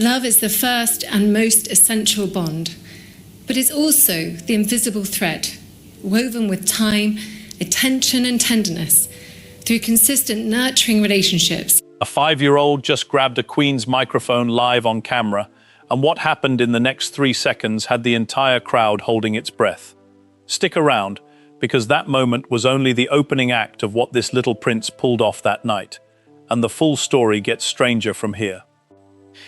Love is the first and most essential bond, but it's also the invisible thread, woven with time, attention and tenderness, through consistent nurturing relationships. A 5-year-old just grabbed a Queen's microphone live on camera, and what happened in the next 3 seconds had the entire crowd holding its breath. Stick around, because that moment was only the opening act of what this little prince pulled off that night, and the full story gets stranger from here.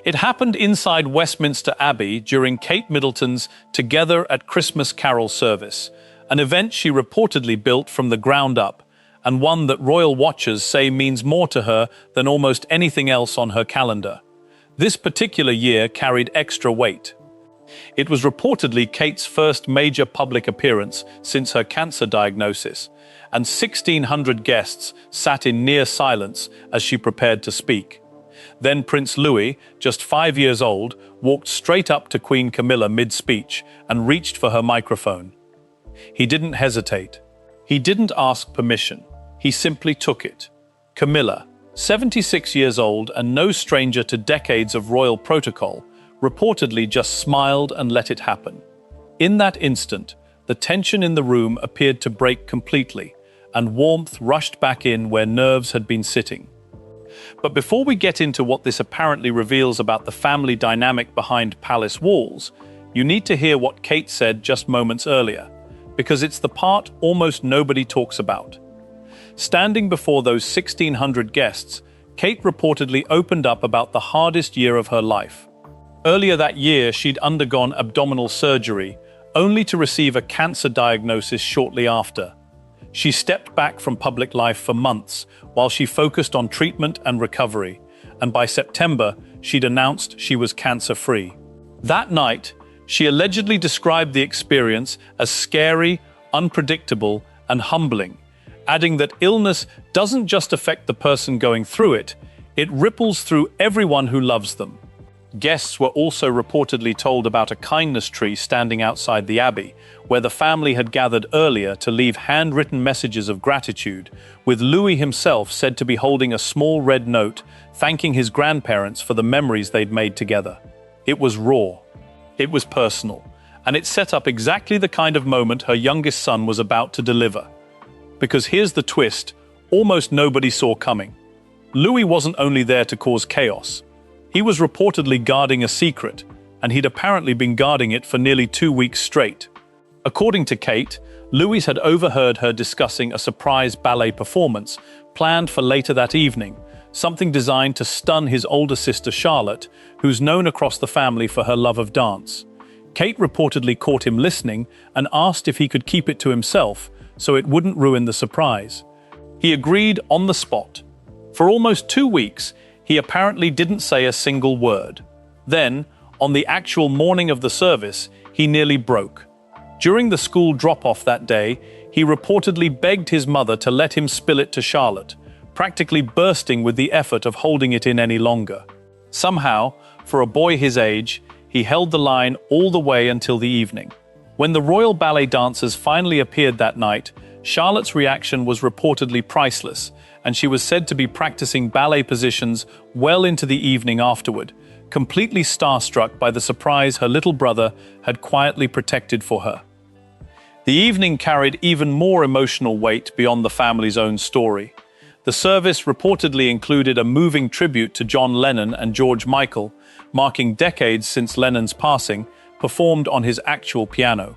It happened inside Westminster Abbey during Kate Middleton's Together at Christmas Carol service, an event she reportedly built from the ground up, and one that royal watchers say means more to her than almost anything else on her calendar. This particular year carried extra weight. It was reportedly Kate's first major public appearance since her cancer diagnosis, and 1,600 guests sat in near silence as she prepared to speak. Then Prince Louis, just 5 years old, walked straight up to Queen Camilla mid-speech and reached for her microphone. He didn't hesitate. He didn't ask permission. He simply took it. Camilla, 76 years old and no stranger to decades of royal protocol, reportedly just smiled and let it happen. In that instant, the tension in the room appeared to break completely, and warmth rushed back in where nerves had been sitting. But before we get into what this apparently reveals about the family dynamic behind palace walls, you need to hear what Kate said just moments earlier, because it's the part almost nobody talks about. Standing before those 1,600 guests, Kate reportedly opened up about the hardest year of her life. Earlier that year, she'd undergone abdominal surgery, only to receive a cancer diagnosis shortly after. She stepped back from public life for months while she focused on treatment and recovery, and by September, she'd announced she was cancer-free. That night, she allegedly described the experience as scary, unpredictable, and humbling, adding that illness doesn't just affect the person going through it, it ripples through everyone who loves them. Guests were also reportedly told about a kindness tree standing outside the abbey, where the family had gathered earlier to leave handwritten messages of gratitude, with Louis himself said to be holding a small red note thanking his grandparents for the memories they'd made together. It was raw. It was personal, and it set up exactly the kind of moment her youngest son was about to deliver. Because here's the twist, almost nobody saw coming. Louis wasn't only there to cause chaos. He was reportedly guarding a secret, and he'd apparently been guarding it for nearly 2 weeks straight. According to Kate, Louis had overheard her discussing a surprise ballet performance planned for later that evening, something designed to stun his older sister Charlotte, who's known across the family for her love of dance. Kate reportedly caught him listening and asked if he could keep it to himself so it wouldn't ruin the surprise. He agreed on the spot. For almost 2 weeks, he apparently didn't say a single word. Then, on the actual morning of the service, he nearly broke. During the school drop-off that day, he reportedly begged his mother to let him spill it to Charlotte, practically bursting with the effort of holding it in any longer. Somehow, for a boy his age, he held the line all the way until the evening. When the royal ballet dancers finally appeared that night, Charlotte's reaction was reportedly priceless, and she was said to be practicing ballet positions well into the evening afterward, completely starstruck by the surprise her little brother had quietly protected for her. The evening carried even more emotional weight beyond the family's own story. The service reportedly included a moving tribute to John Lennon and George Michael, marking decades since Lennon's passing, performed on his actual piano.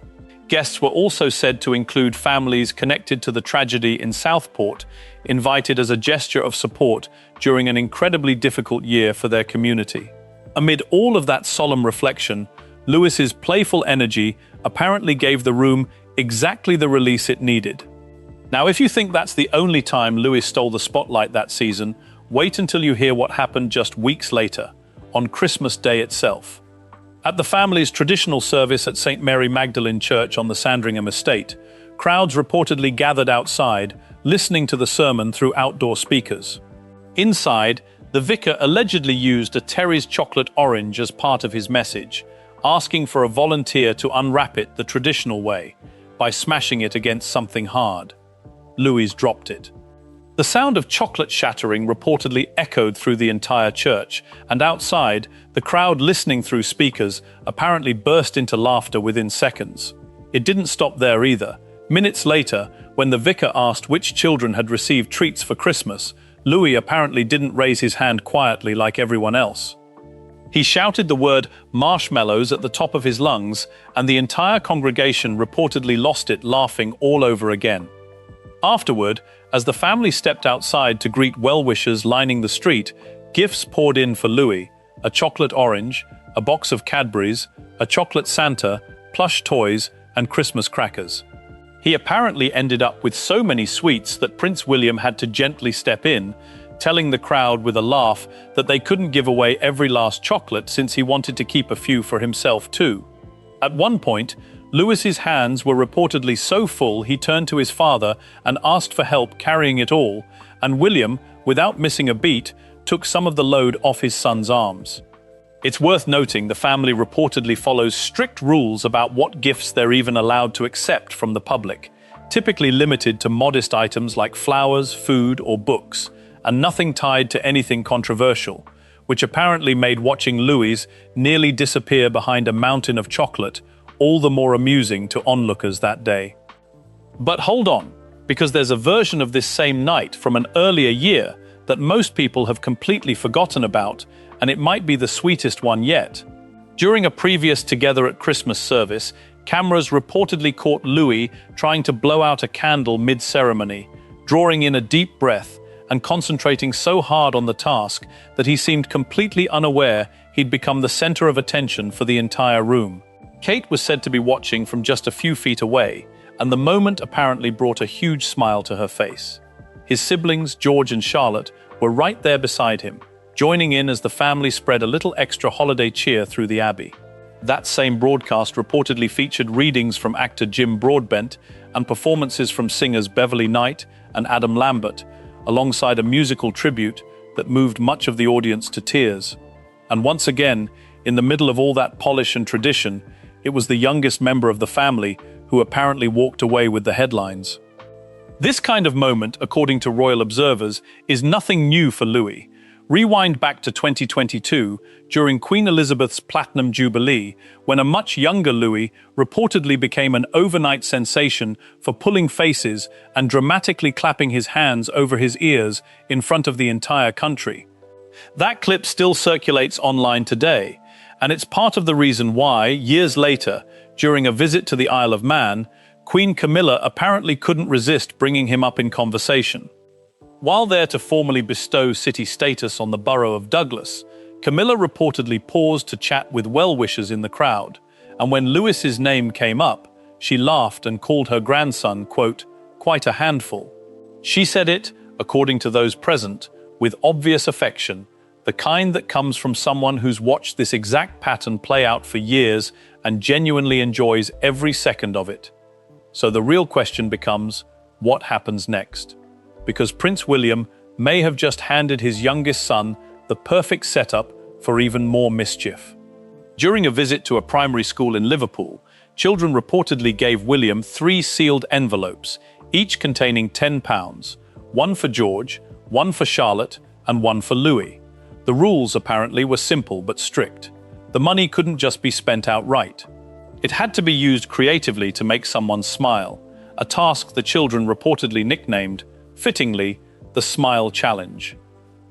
Guests were also said to include families connected to the tragedy in Southport, invited as a gesture of support during an incredibly difficult year for their community. Amid all of that solemn reflection, Louis's playful energy apparently gave the room exactly the release it needed. Now, if you think that's the only time Louis stole the spotlight that season, wait until you hear what happened just weeks later, on Christmas Day itself. At the family's traditional service at St. Mary Magdalene Church on the Sandringham estate, crowds reportedly gathered outside, listening to the sermon through outdoor speakers. Inside, the vicar allegedly used a Terry's chocolate orange as part of his message, asking for a volunteer to unwrap it the traditional way, by smashing it against something hard. Louis dropped it. The sound of chocolate shattering reportedly echoed through the entire church, and outside, the crowd listening through speakers apparently burst into laughter within seconds. It didn't stop there either. Minutes later, when the vicar asked which children had received treats for Christmas, Louis apparently didn't raise his hand quietly like everyone else. He shouted the word marshmallows at the top of his lungs, and the entire congregation reportedly lost it, laughing all over again. Afterward, as the family stepped outside to greet well-wishers lining the street, gifts poured in for Louis: a chocolate orange, a box of Cadbury's, a chocolate Santa, plush toys, and Christmas crackers. He apparently ended up with so many sweets that Prince William had to gently step in, telling the crowd with a laugh that they couldn't give away every last chocolate since he wanted to keep a few for himself too. At one point, Louis's hands were reportedly so full he turned to his father and asked for help carrying it all, and William, without missing a beat, took some of the load off his son's arms. It's worth noting the family reportedly follows strict rules about what gifts they're even allowed to accept from the public, typically limited to modest items like flowers, food, or books, and nothing tied to anything controversial, which apparently made watching Louis nearly disappear behind a mountain of chocolate all the more amusing to onlookers that day. But hold on, because there's a version of this same night from an earlier year that most people have completely forgotten about, and it might be the sweetest one yet. During a previous Together at Christmas service, cameras reportedly caught Louis trying to blow out a candle mid-ceremony, drawing in a deep breath and concentrating so hard on the task that he seemed completely unaware he'd become the center of attention for the entire room. Kate was said to be watching from just a few feet away, and the moment apparently brought a huge smile to her face. His siblings, George and Charlotte, were right there beside him, joining in as the family spread a little extra holiday cheer through the Abbey. That same broadcast reportedly featured readings from actor Jim Broadbent and performances from singers Beverly Knight and Adam Lambert, alongside a musical tribute that moved much of the audience to tears. And once again, in the middle of all that polish and tradition, it was the youngest member of the family who apparently walked away with the headlines. This kind of moment, according to royal observers, is nothing new for Louis. Rewind back to 2022, during Queen Elizabeth's Platinum Jubilee, when a much younger Louis reportedly became an overnight sensation for pulling faces and dramatically clapping his hands over his ears in front of the entire country. That clip still circulates online today, and it's part of the reason why, years later, during a visit to the Isle of Man, Queen Camilla apparently couldn't resist bringing him up in conversation. While there to formally bestow city status on the borough of Douglas, Camilla reportedly paused to chat with well-wishers in the crowd, and when Louis's name came up, she laughed and called her grandson, quote, quite a handful. She said it, according to those present, with obvious affection, the kind that comes from someone who's watched this exact pattern play out for years and genuinely enjoys every second of it. So the real question becomes, what happens next? Because Prince William may have just handed his youngest son the perfect setup for even more mischief. During a visit to a primary school in Liverpool, children reportedly gave William 3 sealed envelopes, each containing £10, one for George, one for Charlotte, and one for Louis. The rules apparently were simple but strict. The money couldn't just be spent outright. It had to be used creatively to make someone smile, a task the children reportedly nicknamed, fittingly, the Smile Challenge.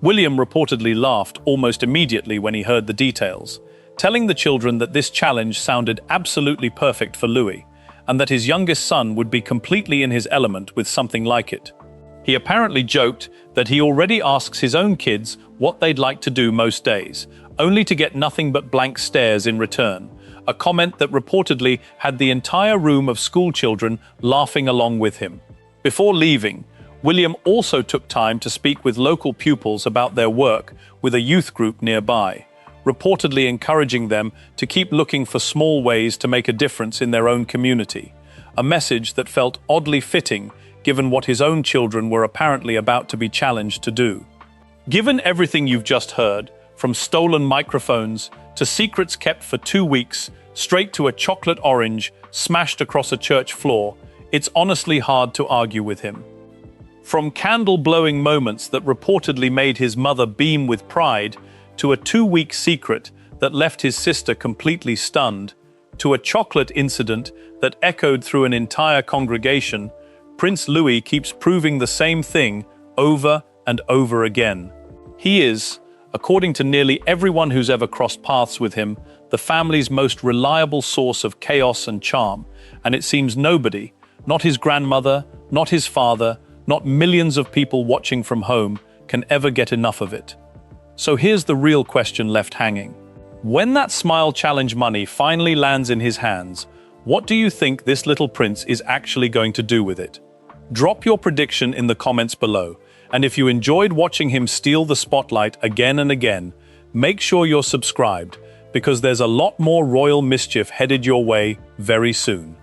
William reportedly laughed almost immediately when he heard the details, telling the children that this challenge sounded absolutely perfect for Louis, and that his youngest son would be completely in his element with something like it. He apparently joked that he already asks his own kids what they'd like to do most days, only to get nothing but blank stares in return, a comment that reportedly had the entire room of school children laughing along with him. Before leaving, William also took time to speak with local pupils about their work with a youth group nearby, reportedly encouraging them to keep looking for small ways to make a difference in their own community, a message that felt oddly fitting given what his own children were apparently about to be challenged to do. Given everything you've just heard, from stolen microphones to secrets kept for 2 weeks, straight to a chocolate orange smashed across a church floor, it's honestly hard to argue with him. From candle-blowing moments that reportedly made his mother beam with pride, to a 2-week secret that left his sister completely stunned, to a chocolate incident that echoed through an entire congregation, Prince Louis keeps proving the same thing over and over again. He is, according to nearly everyone who's ever crossed paths with him, the family's most reliable source of chaos and charm, and it seems nobody, not his grandmother, not his father, not millions of people watching from home, can ever get enough of it. So here's the real question left hanging. When that Smile Challenge money finally lands in his hands, what do you think this little prince is actually going to do with it? Drop your prediction in the comments below, and if you enjoyed watching him steal the spotlight again and again, make sure you're subscribed, because there's a lot more royal mischief headed your way very soon.